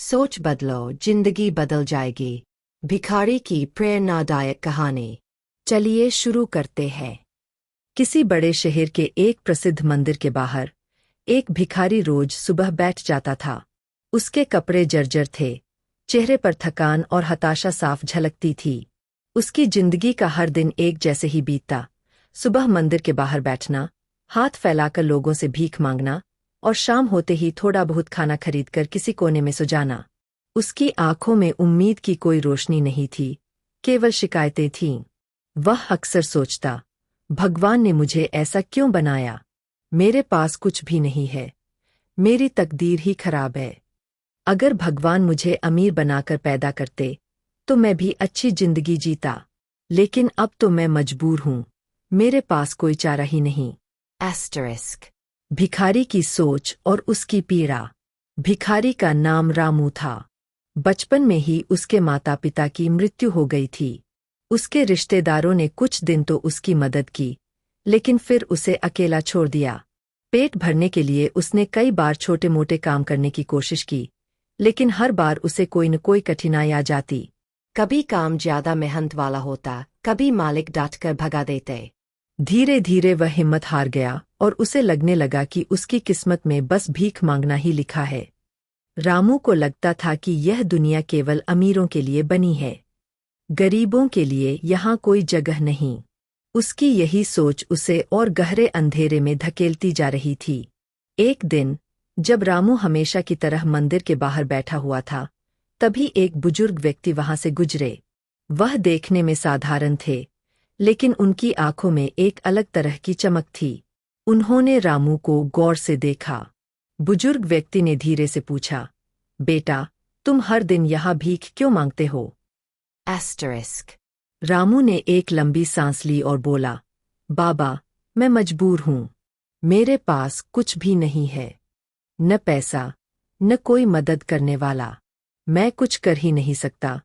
सोच बदलो, जिंदगी बदल जाएगी। भिखारी की प्रेरणादायक कहानी। चलिए शुरू करते हैं। किसी बड़े शहर के एक प्रसिद्ध मंदिर के बाहर एक भिखारी रोज सुबह बैठ जाता था। उसके कपड़े जर्जर थे, चेहरे पर थकान और हताशा साफ झलकती थी। उसकी जिंदगी का हर दिन एक जैसे ही बीतता। सुबह मंदिर के बाहर बैठना, हाथ फैलाकर लोगों से भीख मांगना और शाम होते ही थोड़ा बहुत खाना खरीदकर किसी कोने में सो जाना। उसकी आंखों में उम्मीद की कोई रोशनी नहीं थी, केवल शिकायतें थीं। वह अक्सर सोचता, भगवान ने मुझे ऐसा क्यों बनाया? मेरे पास कुछ भी नहीं है, मेरी तकदीर ही खराब है। अगर भगवान मुझे अमीर बनाकर पैदा करते तो मैं भी अच्छी जिंदगी जीता, लेकिन अब तो मैं मजबूर हूं, मेरे पास कोई चारा ही नहीं। एस्टरिस्क। भिखारी की सोच और उसकी पीड़ा। भिखारी का नाम रामू था। बचपन में ही उसके माता पिता की मृत्यु हो गई थी। उसके रिश्तेदारों ने कुछ दिन तो उसकी मदद की, लेकिन फिर उसे अकेला छोड़ दिया। पेट भरने के लिए उसने कई बार छोटे मोटे काम करने की कोशिश की, लेकिन हर बार उसे कोई न कोई कठिनाई आ जाती। कभी काम ज्यादा मेहनत वाला होता, कभी मालिक डांटकर भगा देते। धीरे धीरे वह हिम्मत हार गया और उसे लगने लगा कि उसकी किस्मत में बस भीख मांगना ही लिखा है। रामू को लगता था कि यह दुनिया केवल अमीरों के लिए बनी है, गरीबों के लिए यहाँ कोई जगह नहीं। उसकी यही सोच उसे और गहरे अंधेरे में धकेलती जा रही थी। एक दिन जब रामू हमेशा की तरह मंदिर के बाहर बैठा हुआ था, तभी एक बुजुर्ग व्यक्ति वहां से गुजरे। वह देखने में साधारण थे, लेकिन उनकी आंखों में एक अलग तरह की चमक थी। उन्होंने रामू को गौर से देखा। बुजुर्ग व्यक्ति ने धीरे से पूछा, बेटा, तुम हर दिन यहाँ भीख क्यों मांगते हो? एस्टरिस्क। रामू ने एक लंबी सांस ली और बोला, बाबा, मैं मजबूर हूँ। मेरे पास कुछ भी नहीं है, न पैसा, न कोई मदद करने वाला। मैं कुछ कर ही नहीं सकता,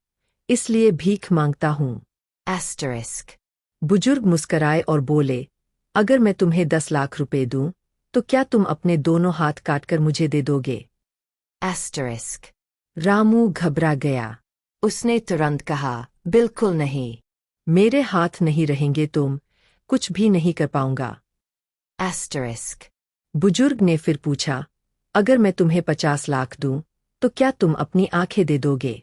इसलिए भीख मांगता हूँ। एस्टरिस्क। बुजुर्ग मुस्कराए और बोले, अगर मैं तुम्हें 10 लाख रुपए दूं, तो क्या तुम अपने दोनों हाथ काटकर मुझे दे दोगे? एस्टरिस्क। रामू घबरा गया। उसने तुरंत कहा, बिल्कुल नहीं। मेरे हाथ नहीं रहेंगे, तुम कुछ भी नहीं कर पाऊंगा। एस्टरिस्क। बुजुर्ग ने फिर पूछा, अगर मैं तुम्हें 50 लाख दूं, तो क्या तुम अपनी आंखें दे दोगे?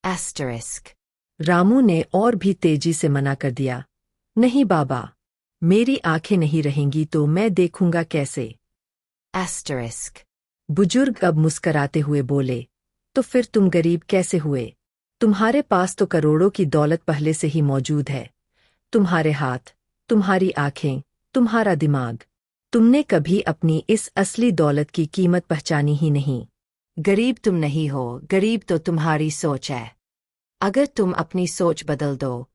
एस्टरिस्क। रामू ने और भी तेजी से मना कर दिया, नहीं बाबा, मेरी आंखें नहीं रहेंगी तो मैं देखूंगा कैसे? एस्टरिस्क। बुजुर्ग अब मुस्कराते हुए बोले, तो फिर तुम गरीब कैसे हुए? तुम्हारे पास तो करोड़ों की दौलत पहले से ही मौजूद है। तुम्हारे हाथ, तुम्हारी आंखें, तुम्हारा दिमाग। तुमने कभी अपनी इस असली दौलत की कीमत पहचानी ही नहीं। गरीब तुम नहीं हो, गरीब तो तुम्हारी सोच है। अगर तुम अपनी सोच बदल दो,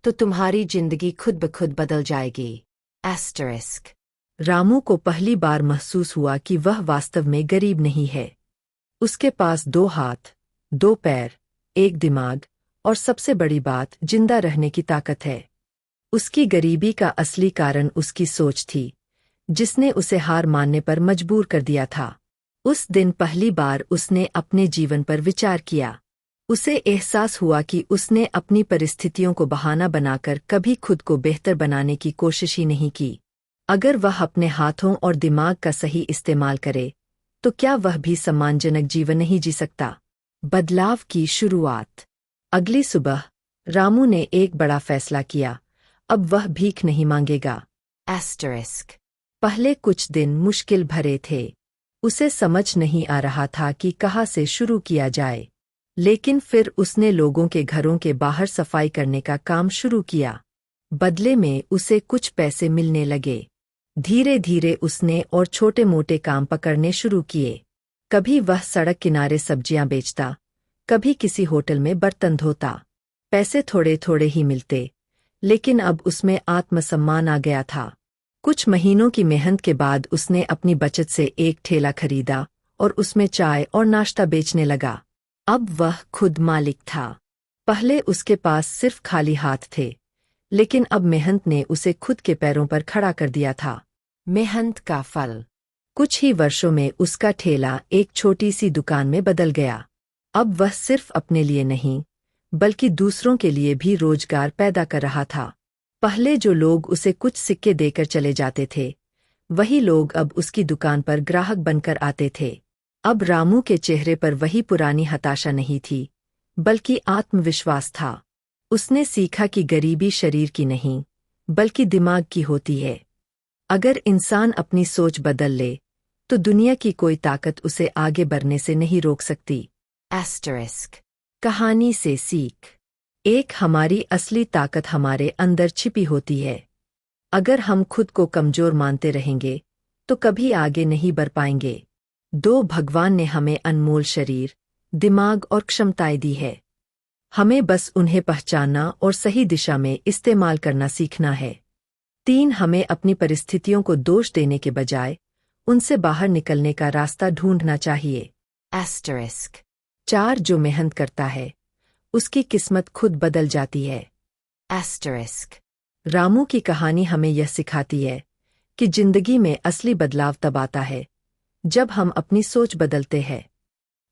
तो तुम्हारी जिंदगी खुद ब खुद बदल जाएगी। एस्टरिस्क। रामू को पहली बार महसूस हुआ कि वह वास्तव में गरीब नहीं है। उसके पास 2 हाथ, 2 पैर, एक दिमाग और सबसे बड़ी बात, जिंदा रहने की ताकत है। उसकी गरीबी का असली कारण उसकी सोच थी, जिसने उसे हार मानने पर मजबूर कर दिया था। उस दिन पहली बार उसने अपने जीवन पर विचार किया। उसे एहसास हुआ कि उसने अपनी परिस्थितियों को बहाना बनाकर कभी खुद को बेहतर बनाने की कोशिश ही नहीं की। अगर वह अपने हाथों और दिमाग का सही इस्तेमाल करे, तो क्या वह भी सम्मानजनक जीवन नहीं जी सकता? बदलाव की शुरुआत। अगली सुबह रामू ने एक बड़ा फैसला किया, अब वह भीख नहीं मांगेगा। एस्टरिस्क। पहले कुछ दिन मुश्किल भरे थे। उसे समझ नहीं आ रहा था कि कहाँ से शुरू किया जाए, लेकिन फिर उसने लोगों के घरों के बाहर सफाई करने का काम शुरू किया। बदले में उसे कुछ पैसे मिलने लगे। धीरे धीरे उसने और छोटे मोटे काम पकड़ने शुरू किए। कभी वह सड़क किनारे सब्जियां बेचता, कभी किसी होटल में बर्तन धोता। पैसे थोड़े थोड़े ही मिलते, लेकिन अब उसमें आत्मसम्मान आ गया था। कुछ महीनों की मेहनत के बाद उसने अपनी बचत से एक ठेला खरीदा और उसमें चाय और नाश्ता बेचने लगा। अब वह खुद मालिक था। पहले उसके पास सिर्फ खाली हाथ थे, लेकिन अब मेहनत ने उसे खुद के पैरों पर खड़ा कर दिया था। मेहनत का फल। कुछ ही वर्षों में उसका ठेला एक छोटी सी दुकान में बदल गया। अब वह सिर्फ अपने लिए नहीं बल्कि दूसरों के लिए भी रोजगार पैदा कर रहा था। पहले जो लोग उसे कुछ सिक्के देकर चले जाते थे, वही लोग अब उसकी दुकान पर ग्राहक बनकर आते थे। अब रामू के चेहरे पर वही पुरानी हताशा नहीं थी, बल्कि आत्मविश्वास था। उसने सीखा कि गरीबी शरीर की नहीं, बल्कि दिमाग की होती है। अगर इंसान अपनी सोच बदल ले, तो दुनिया की कोई ताकत उसे आगे बढ़ने से नहीं रोक सकती। एस्टरिस्क कहानी से सीख। एक, हमारी असली ताकत हमारे अंदर छिपी होती है। अगर हम खुद को कमजोर मानते रहेंगे, तो कभी आगे नहीं बढ़ पाएंगे। 2, भगवान ने हमें अनमोल शरीर, दिमाग और क्षमताएं दी है। हमें बस उन्हें पहचानना और सही दिशा में इस्तेमाल करना सीखना है। 3, हमें अपनी परिस्थितियों को दोष देने के बजाय उनसे बाहर निकलने का रास्ता ढूंढना चाहिए। एस्टरिस्क 4, जो मेहनत करता है उसकी किस्मत खुद बदल जाती है। एस्टरिस्क रामू की कहानी हमें यह सिखाती है कि जिंदगी में असली बदलाव तब आता है जब हम अपनी सोच बदलते हैं।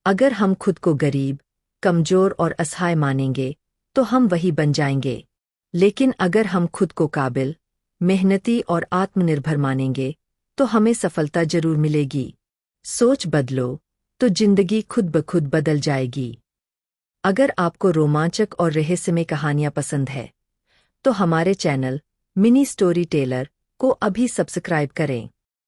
अगर हम खुद को गरीब, कमजोर और असहाय मानेंगे, तो हम वही बन जाएंगे। लेकिन अगर हम खुद को काबिल, मेहनती और आत्मनिर्भर मानेंगे, तो हमें सफलता जरूर मिलेगी। सोच बदलो, तो जिंदगी खुद ब खुद बदल जाएगी। अगर आपको रोमांचक और रहस्यमय कहानियां पसंद है, तो हमारे चैनल मिनी स्टोरी टेलर को अभी सब्सक्राइब करें।